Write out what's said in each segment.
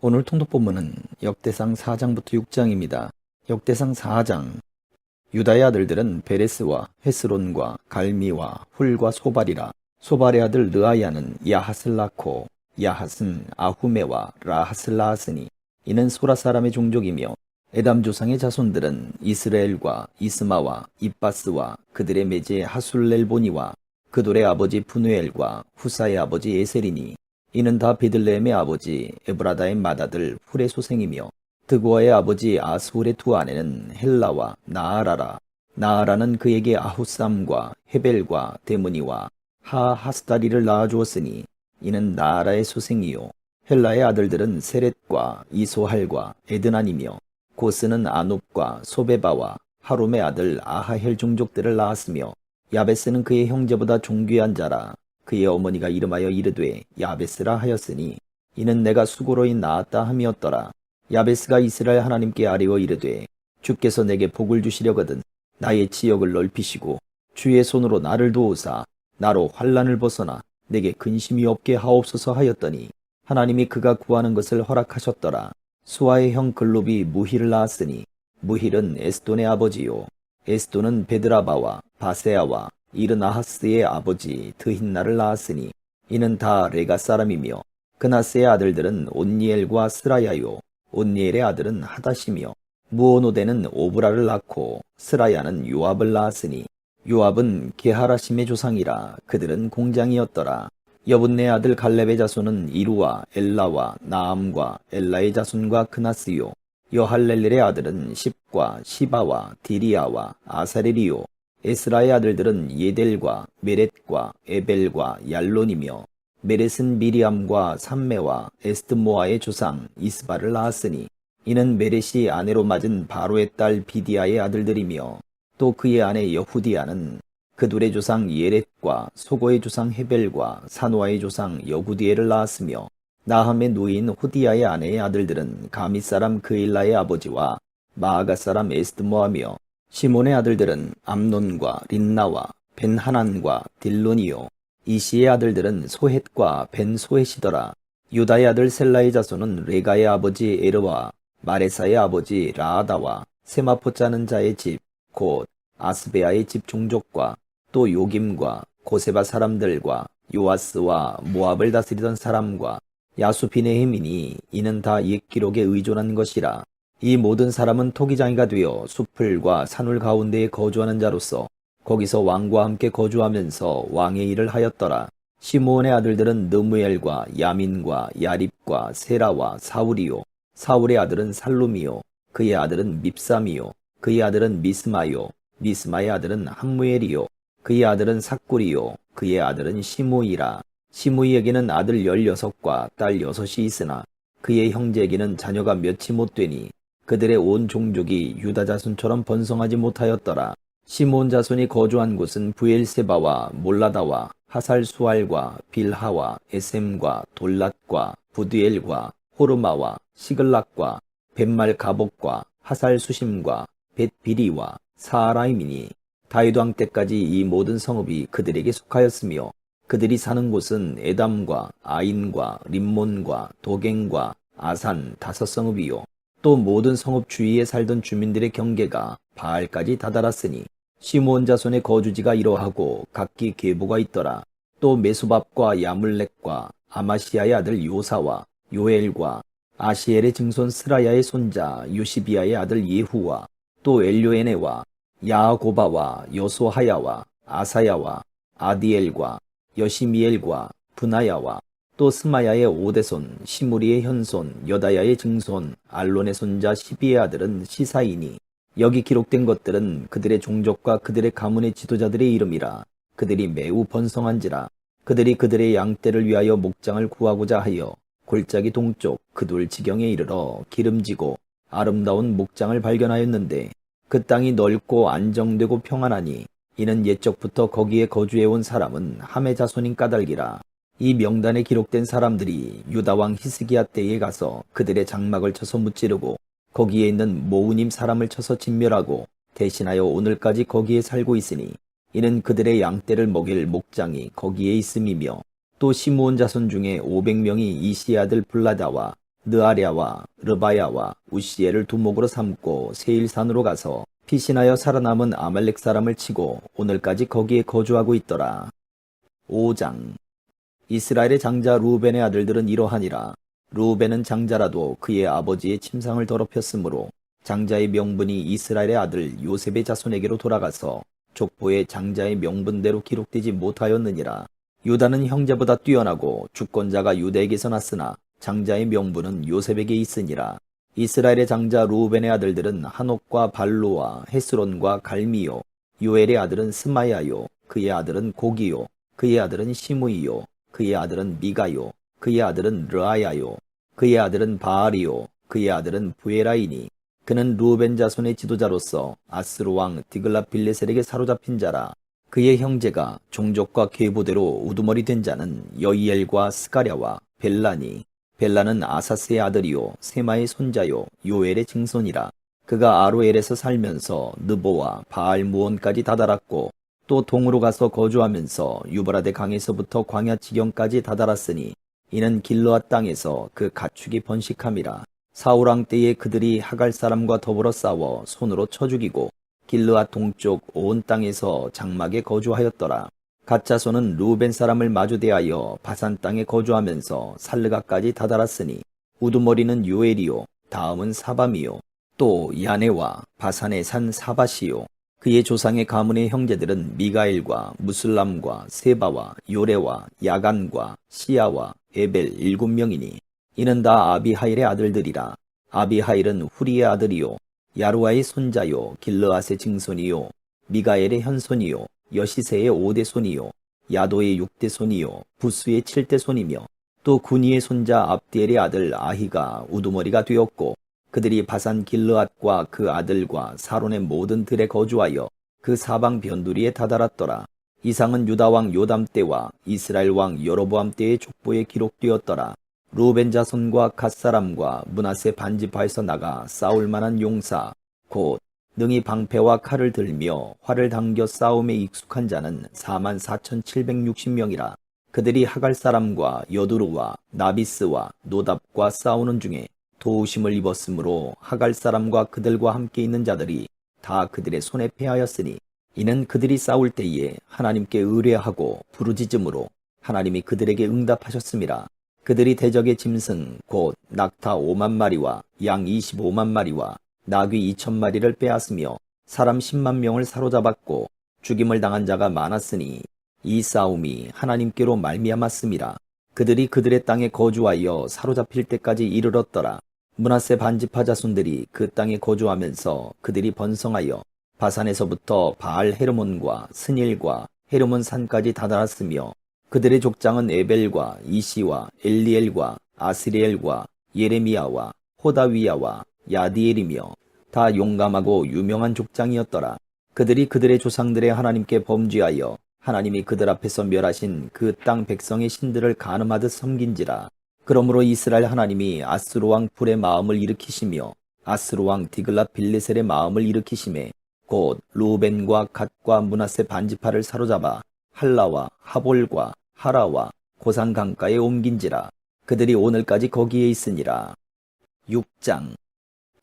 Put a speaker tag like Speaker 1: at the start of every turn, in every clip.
Speaker 1: 오늘 통독본문은 역대상 4장부터 6장입니다. 역대상 4장. 유다의 아들들은 베레스와 헤스론과 갈미와 훌과 소발이라. 소발의 아들 르아야는 야핫을 낳고 야핫은 아후메와 라핫을 낳았으니 이는 소라 사람의 종족이며 에담 조상의 자손들은 이스라엘과 이스마와 입바스와 그들의 매제 하술렐보니와 그돌의 아버지 푸누엘과 후사의 아버지 에셀이니 이는 다 베들레헴의 아버지 에브라다의 맏아들 훌의 소생이며 드고아의 아버지 아스훌의 두 아내는 헬라와 나아라라. 나아라는 그에게 아후삼과 헤벨과 데므니와 하하스다리를 낳아주었으니 이는 나아라의 소생이요 헬라의 아들들은 세렛과 이소할과 에드난이며 고스는 아눕과 소베바와 하룸의 아들 아하헬 종족들을 낳았으며 야베스는 그의 형제보다 존귀한 자라. 그의 어머니가 이름하여 이르되 야베스라 하였으니 이는 내가 수고로이 낳았다 함이었더라. 야베스가 이스라엘 하나님께 아뢰어 이르되 주께서 내게 복을 주시려거든 나의 지역을 넓히시고 주의 손으로 나를 도우사 나로 환난을 벗어나 내게 근심이 없게 하옵소서 하였더니 하나님이 그가 구하는 것을 허락하셨더라. 수아의 형 글롭이 무힐을 낳았으니 무힐은 에스돈의 아버지요 에스돈은 베드라바와 바세아와 이르나하스의 아버지 드힌나를 낳았으니 이는 다 레가 사람이며 그나스의 아들들은 온니엘과 스라야요 온니엘의 아들은 하다시며 무오노데는 오브라를 낳고 스라야는 요압을 낳았으니 요압은 게하라심의 조상이라. 그들은 공장이었더라. 여분네 아들 갈렙의 자손은 이루와 엘라와 나암과 엘라의 자손과 그나스요 여할렐렐의 아들은 십과 시바와 디리아와 아사렐이요 에스라의 아들들은 예델과 메렛과 에벨과 얄론이며 메렛은 미리암과 삼메와 에스드모아의 조상 이스바를 낳았으니 이는 메렛이 아내로 맞은 바로의 딸 비디아의 아들들이며 또 그의 아내 여후디아는 그둘의 조상 예렛과 소고의 조상 헤벨과 사노아의 조상 여구디엘을 낳았으며 나함의 누이인 후디아의 아내의 아들들은 가미 사람 그일라의 아버지와 마아가 사람 에스드모아며 시몬의 아들들은 암논과 린나와 벤하난과 딜론이요 이시의 아들들은 소헷과 벤소헷이더라. 유다의 아들 셀라의 자손은 레가의 아버지 에르와 마레사의 아버지 라아다와 세마포 짜는 자의 집 곧 아스베아의 집 종족과 또 요김과 고세바 사람들과 요아스와 모압을 다스리던 사람과 야수비네힘이니 이는 다 옛 기록에 의존한 것이라. 이 모든 사람은 토기장이가 되어 숲을과 산울 가운데에 거주하는 자로서 거기서 왕과 함께 거주하면서 왕의 일을 하였더라. 시므온의 아들들은 느무엘과 야민과 야립과 세라와 사울이요 사울의 아들은 살룸이요 그의 아들은 밉삼이요 그의 아들은 미스마요 미스마의 아들은 함무엘이요 그의 아들은 삭굴이요 그의 아들은 시므이라. 시므이에게는 아들 16과 딸 6이 있으나 그의 형제에게는 자녀가 몇이 못 되니 그들의 온 종족이 유다 자손처럼 번성하지 못하였더라. 시므온 자손이 거주한 곳은 부엘세바와 몰라다와 하살수알과 빌하와 에셈과 돌랏과 부드엘과 호르마와 시글락과 벳말 가복과 하살수심과 벳비리와 사라임이니 다윗 왕 때까지 이 모든 성읍이 그들에게 속하였으며 그들이 사는 곳은 에담과 아인과 림몬과 도갱과 아산 5성읍이요 또 모든 성읍 주위에 살던 주민들의 경계가 바알까지 다다랐으니 시므온 자손의 거주지가 이러하고 각기 계보가 있더라. 또 메수밥과 야물렉과 아마시아의 아들 요사와 요엘과 아시엘의 증손 스라야의 손자 요시비아의 아들 예후와 또 엘요에네와 야고바와 여소하야와 아사야와 아디엘과 여시미엘과 분하야와 또 스마야의 오대손 시무리의 현손 여다야의 증손 알론의 손자 시비의 아들은 시사이니 여기 기록된 것들은 그들의 종족과 그들의 가문의 지도자들의 이름이라. 그들이 매우 번성한지라. 그들이 그들의 양떼를 위하여 목장을 구하고자 하여 골짜기 동쪽 그돌 지경에 이르러 기름지고 아름다운 목장을 발견하였는데 그 땅이 넓고 안정되고 평안하니 이는 옛적부터 거기에 거주해온 사람은 함의 자손인 까닭이라. 이 명단에 기록된 사람들이 유다왕 히스기야 때에 가서 그들의 장막을 쳐서 무찌르고 거기에 있는 모우님 사람을 쳐서 진멸하고 대신하여 오늘까지 거기에 살고 있으니 이는 그들의 양떼를 먹일 목장이 거기에 있음이며 또 시므온 자손 중에 500명이 이시의 아들 블라다와 느아랴와 르바야와 우시엘을 두목으로 삼고 세일산으로 가서 피신하여 살아남은 아말렉 사람을 치고 오늘까지 거기에 거주하고 있더라. 5장. 이스라엘의 장자 루벤의 아들들은 이러하니라. 루벤은 장자라도 그의 아버지의 침상을 더럽혔으므로 장자의 명분이 이스라엘의 아들 요셉의 자손에게로 돌아가서 족보의 장자의 명분대로 기록되지 못하였느니라. 유다는 형제보다 뛰어나고 주권자가 유대에게서 났으나 장자의 명분은 요셉에게 있으니라. 이스라엘의 장자 루벤의 아들들은 한옥과 발로와 헤스론과 갈미요. 요엘의 아들은 스마야요. 그의 아들은 고기요. 그의 아들은 시므이요. 그의 아들은 미가요. 그의 아들은 르아야요. 그의 아들은 바알이요. 그의 아들은 부에라이니. 그는 루벤 자손의 지도자로서 아스루 왕 디글랏빌레셀에게 사로잡힌 자라. 그의 형제가 종족과 계보대로 우두머리 된 자는 여이엘과 스가랴와 벨라니. 벨라는 아사스의 아들이요 세마의 손자요 요엘의 증손이라. 그가 아로엘에서 살면서 느보와 바알무온까지 다다랐고 또 동으로 가서 거주하면서 유브라데 강에서부터 광야 지경까지 다다랐으니 이는 길르앗 땅에서 그 가축이 번식함이라. 사울왕 때에 그들이 하갈 사람과 더불어 싸워 손으로 쳐 죽이고 길르앗 동쪽 온 땅에서 장막에 거주하였더라. 갓 자손은 루벤 사람을 마주 대하여 바산 땅에 거주하면서 살르가까지 다다랐으니 우두머리는 요엘이요 다음은 사밤이요 또 야네와 바산의 산 사바시요. 그의 조상의 가문의 형제들은 미가엘과 무슬람과 세바와 요레와 야간과 시야와 에벨 7명이니 이는 다 아비하일의 아들들이라. 아비하일은 후리의 아들이요 야루아의 손자요 길르앗의 증손이요 미가엘의 현손이요 여시세의 5대 손이요 야도의 6대 손이요 부스의 7대 손이며 또 구니의 손자 압디엘의 아들 아히가 우두머리가 되었고 그들이 바산 길르앗과 그 아들과 사론의 모든 들에 거주하여 그 사방 변두리에 다다랐더라. 이상은 유다왕 요담 때와 이스라엘 왕 여로보암 때의 족보에 기록되었더라. 루벤 자손과 갓사람과 므낫세 반지파에서 나가 싸울 만한 용사 곧 능히 방패와 칼을 들며 활을 당겨 싸움에 익숙한 자는 44,760명이라. 그들이 하갈 사람과 여두루와 나비스와 노답과 싸우는 중에 도우심을 입었으므로 하갈 사람과 그들과 함께 있는 자들이 다 그들의 손에 패하였으니 이는 그들이 싸울 때에 하나님께 의뢰하고 부르짖음으로 하나님이 그들에게 응답하셨음이라. 그들이 대적의 짐승 곧 낙타 5만 마리와 양 25만 마리와 나귀 2천 마리를 빼앗으며 사람 10만 명을 사로잡았고 죽임을 당한 자가 많았으니 이 싸움이 하나님께로 말미암았음이라. 그들이 그들의 땅에 거주하여 사로잡힐 때까지 이르렀더라. 므낫세 반지파 자손들이 그 땅에 거주하면서 그들이 번성하여 바산에서부터 바알 헤르몬과 스닐과 헤르몬 산까지 다다랐으며 그들의 족장은 에벨과 이시와 엘리엘과 아스리엘과 예레미야와 호다위야와 야디엘이며 다 용감하고 유명한 족장이었더라. 그들이 그들의 조상들의 하나님께 범죄하여 하나님이 그들 앞에서 멸하신 그 땅 백성의 신들을 간음하듯 섬긴지라. 그러므로 이스라엘 하나님이 아스루 왕 불의 마음을 일으키시며 아스루 왕 디글랏빌레셀의 마음을 일으키심에 곧 루벤과 갓과 므낫세 반지파를 사로잡아 할라와 하볼과 하라와 고산 강가에 옮긴지라. 그들이 오늘까지 거기에 있으니라. 6장.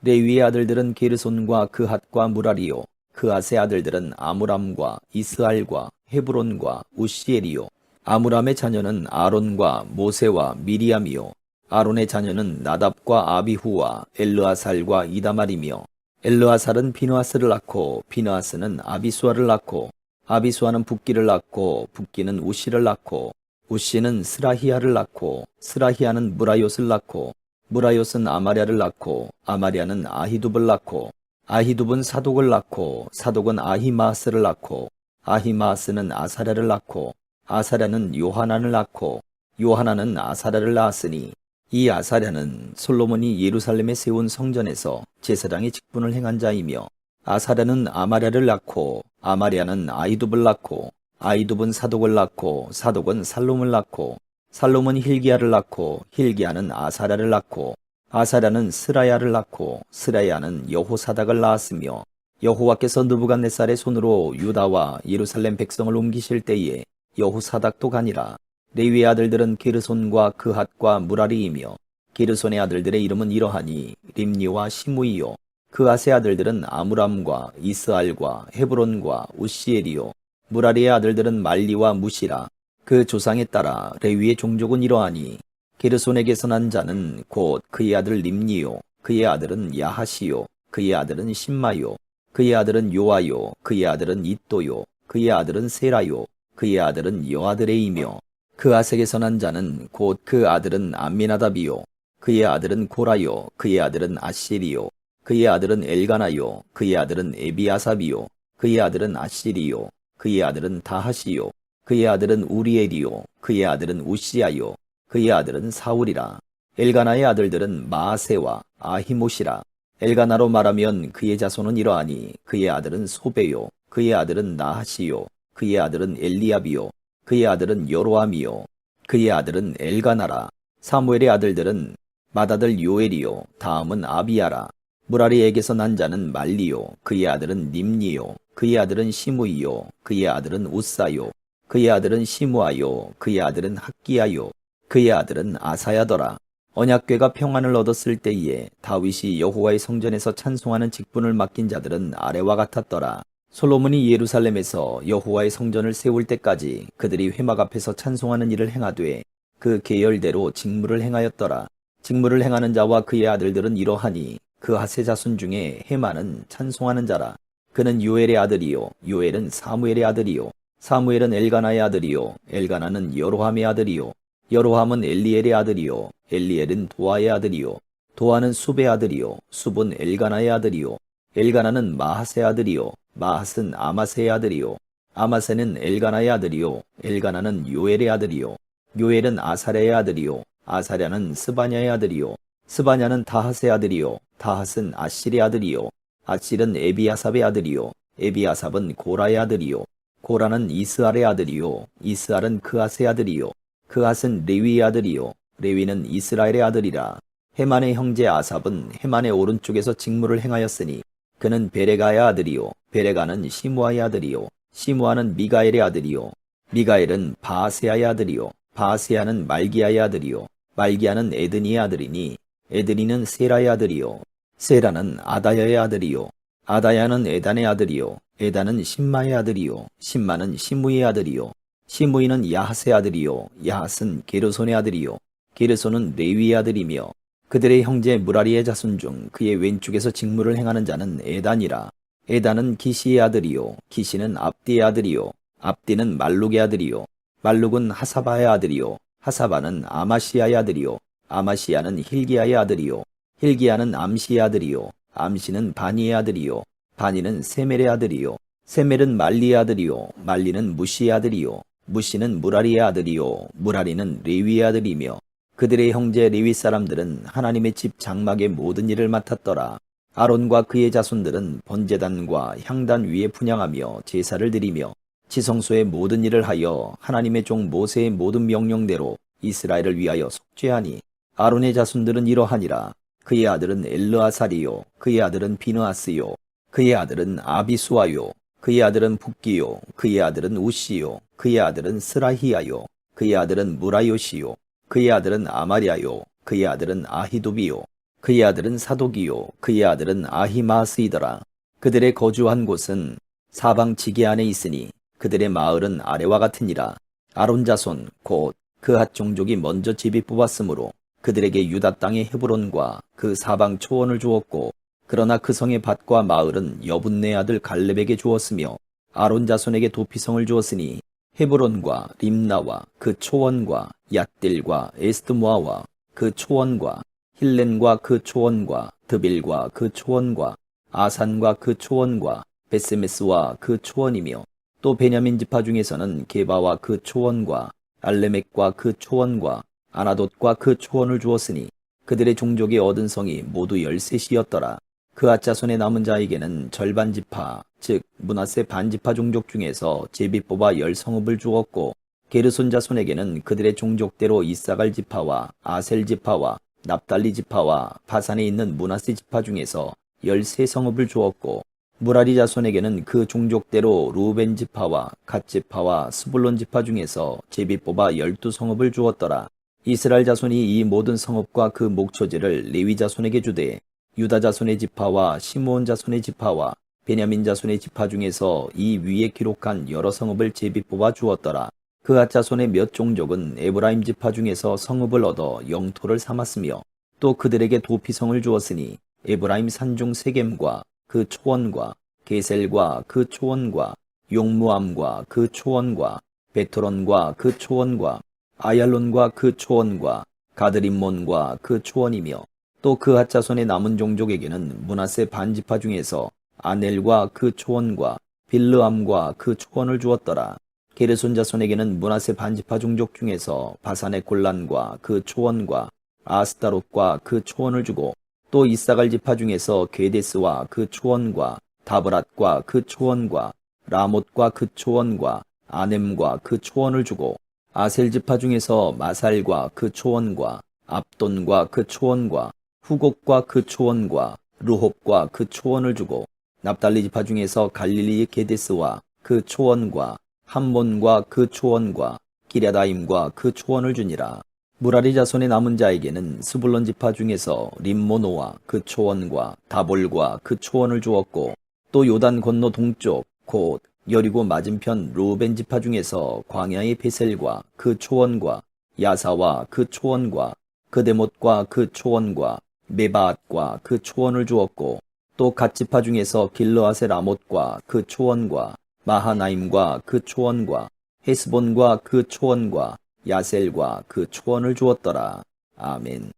Speaker 1: 레위의 아들들은 게르손과 그핫과 무라리요 그핫의 아들들은 아므람과 이스알과 헤브론과 우시엘이요 아므람의 자녀는 아론과 모세와 미리암이요 아론의 자녀는 나답과 아비후와 엘르아살과 이다말이며 엘르아살은 비느하스를 낳고 비느하스는 아비수아를 낳고 아비수아는 붓기를 낳고 붓기는 우시를 낳고 우시는 스라히야를 낳고 스라히야는 무라요스를 낳고 무라요스는 아마랴를 낳고 아마랴는 아히둡을 낳고 아히둡은 사독을 낳고 사독은 아히마아스를 낳고 아히마아스는 아사랴를 낳고 아사랴는 요하난을 낳고 요하난은 아사랴를 낳았으니 이 아사랴는 솔로몬이 예루살렘에 세운 성전에서 제사장의 직분을 행한 자이며 아사랴는 아마랴를 낳고 아마랴는 아히둡을 낳고 아히둡은 사독을 낳고 사독은 살롬을 낳고 살롬은 힐기야를 낳고 힐기야는 아사랴를 낳고 아사랴는 스라야를 낳고 스라야는 여호사닥을 낳았으며 여호와께서 느부갓네살의 손으로 유다와 예루살렘 백성을 옮기실 때에 여호사닥도 가니라. 레위의 아들들은 게르손과 그핫과 무라리이며 게르손의 아들들의 이름은 이러하니 림니와 시므이요. 그앗의 아들들은 아므람과 이스알과 헤브론과 우시엘이요. 무라리의 아들들은 말리와 무시라. 그 조상에 따라 레위의 종족은 이러하니 게르손에게서 난 자는 곧 그의 아들 림니요. 그의 아들은 야하시요. 그의 아들은 신마요. 그의 아들은 요아요. 그의 아들은 잇도요. 그의 아들은 세라요. 그의 아들은 여아드레이며 그앗에게서 난 자는 곧 그 아들은 암미나답이요. 그의 아들은 고라요. 그의 아들은 아실이요. 그의 아들은 엘가나요. 그의 아들은 에비아삽이요. 그의 아들은 아실이요. 그의 아들은 다하시요. 그의 아들은 우리엘이요. 그의 아들은 우시아요. 그의 아들은 사울이라. 엘가나의 아들들은 마아세와 아히모시라. 엘가나로 말하면 그의 자손은 이러하니 그의 아들은 소베요. 그의 아들은 나하시요. 그의 아들은 엘리압이요. 그의 아들은 여로함이요. 그의 아들은 엘가나라. 사무엘의 아들들은 맏아들 요엘이요. 다음은 아비야라. 무라리에게서 난 자는 말리요. 그의 아들은 림니요. 그의 아들은 시므이요. 그의 아들은 우사요. 그의 아들은 시므아요. 그의 아들은 학기야요. 그의 아들은 아사야더라. 언약궤가 평안을 얻었을 때에 다윗이 여호와의 성전에서 찬송하는 직분을 맡긴 자들은 아래와 같았더라. 솔로몬이 예루살렘에서 여호와의 성전을 세울 때까지 그들이 회막 앞에서 찬송하는 일을 행하되 그 계열대로 직무를 행하였더라. 직무를 행하는 자와 그의 아들들은 이러하니 그앗의 자손 중에 헤만은 찬송하는 자라. 그는 요엘의 아들이요. 요엘은 사무엘의 아들이요. 사무엘은 엘가나의 아들이요. 엘가나는 여로함의 아들이요. 여로함은 엘리엘의 아들이요. 엘리엘은 도아의 아들이요. 도아는 숲의 아들이요. 숲은 엘가나의 아들이요. 엘가나는 마하스의 아들이요. 마하스는 아마스의 아들이요. 아마스는 엘가나의 아들이요. 엘가나는 요엘의 아들이요. 요엘은 아사랴의 아들이요. 아사랴는 스바냐의 아들이요. 스바냐는 다핫의 아들이요. 다핫은 아실의 아들이요. 아실은 에비아삽의 아들이요. 에비아삽은 고라의 아들이요. 고라는 이스알의 아들이요. 이스알은 그앗의 아들이요. 그앗은 레위의 아들이요. 레위는 이스라엘의 아들이라. 헤만의 형제 아삽은 헤만의 오른쪽에서 직무를 행하였으니 그는 베레가의 아들이요. 베레가는 시므아의 아들이요. 시므아는 미가엘의 아들이요. 미가엘은 바아세아의 아들이요. 바아세아는 말기야의 아들이요. 말기야는 에드니의 아들이니 에드니는 세라의 아들이요. 세라는 아다야의 아들이요. 아다야는 에단의 아들이요. 에단은 신마의 아들이요. 신마는 시므이의 아들이요. 시므이는 야핫의 아들이요. 야핫은 게르손의 아들이요. 게르손은 레위의 아들이며 그들의 형제 무라리의 자손 중 그의 왼쪽에서 직무를 행하는 자는 에단이라. 에단은 기시의 아들이요. 기시는 압디의 아들이요. 압디는 말룩의 아들이요. 말룩은 하사바의 아들이요. 하사바는 아마시아의 아들이요. 아마시아는 힐기야의 아들이요. 힐기야는 암시의 아들이요. 암시는 바니의 아들이요. 바니는 세멜의 아들이요. 세멜은 말리의 아들이요. 말리는 무시의 아들이요. 무시는 무라리의 아들이요. 무라리는 레위의 아들이며 그들의 형제 레위 사람들은 하나님의 집 장막의 모든 일을 맡았더라. 아론과 그의 자손들은 번제단과 향단 위에 분향하며 제사를 드리며 지성소의 모든 일을 하여 하나님의 종 모세의 모든 명령대로 이스라엘을 위하여 속죄하니 아론의 자손들은 이러하니라. 그의 아들은 엘르아살이요. 그의 아들은 비느하스요. 그의 아들은 아비수아요. 그의 아들은 붓기요. 그의 아들은 우시요. 그의 아들은 스라히야요. 그의 아들은 무라요시요. 그의 아들은 아마랴요. 그의 아들은 아히도비요. 그의 아들은 사독이요. 그의 아들은 아히마스이더라. 그들의 거주한 곳은 사방 지게 안에 있으니 그들의 마을은 아래와 같으니라. 아론 자손 곧 그핫 종족이 먼저 제비 뽑았으므로 그들에게 유다 땅의 헤브론과 그 사방 초원을 주었고 그러나 그 성의 밭과 마을은 여분네 아들 갈렙에게 주었으며 아론 자손에게 도피성을 주었으니 헤브론과 림나와 그 초원과 얏딜과 에스드모아와 그 초원과 힐렌과 그 초원과 드빌과 그 초원과 아산과 그 초원과 베스메스와 그 초원이며 또 베냐민 지파 중에서는 게바와 그 초원과 알레멕과 그 초원과 아나돗과 그 초원을 주었으니 그들의 종족이 얻은 성이 모두 13이었더라. 그앗 자손의 남은 자에게는 절반 지파 즉 므낫세 반지파 종족 중에서 제비 뽑아 10성읍을 주었고 게르손 자손에게는 그들의 종족대로 이사갈 지파와 아셀 지파와 납달리 지파와 바산에 있는 므낫세 지파 중에서 13성읍을 주었고 무라리 자손에게는 그 종족대로 루벤 지파와 갓 지파와 스불론 지파 중에서 제비 뽑아 12성읍을 주었더라. 이스라엘 자손이 이 모든 성읍과 그 목초지를 레위 자손에게 주되 유다 자손의 지파와 시므온 자손의 지파와 베냐민 자손의 지파 중에서 이 위에 기록한 여러 성읍을 제비 뽑아 주었더라. 그앗 자손의 몇 종족은 에브라임 지파 중에서 성읍을 얻어 영토를 삼았으며 또 그들에게 도피성을 주었으니 에브라임 산중 세겜과 그 초원과 게셀과 그 초원과 용무암과 그 초원과 베토론과 그 초원과 아얄론과 그 초원과 가드림몬과 그 초원이며 또 그앗 자손의 남은 종족에게는 므낫세 반지파 중에서 아넬과 그 초원과 빌르암과 그 초원을 주었더라. 게르손 자손에게는 므낫세 반지파 종족 중에서 바산의 골란과 그 초원과 아스타롯과 그 초원을 주고 또 이사갈 지파 중에서 게데스와 그 초원과 다브랏과 그 초원과 라못과 그 초원과 아넴과 그 초원을 주고 아셀 지파 중에서 마살과 그 초원과 압돈과 그 초원과 후곡과 그 초원과 르홉과 그 초원을 주고 납달리 지파 중에서 갈릴리 게데스와 그 초원과 함몬과 그 초원과 기랴다임과 그 초원을 주니라. 무라리 자손의 남은 자에게는 스불론 지파 중에서 림모노와 그 초원과 다볼과 그 초원을 주었고 또 요단 건너 동쪽 곧 여리고 맞은편 루벤 지파 중에서 광야의 베셀과 그 초원과 야사와 그 초원과 그데못과 그 초원과 메바앗과 그 초원을 주었고 또 갓 지파 중에서 길르앗의 라못과 그 초원과 마하나임과 그 초원과 헤스본과 그 초원과 야셀과 그 초원을 주었더라. 아멘.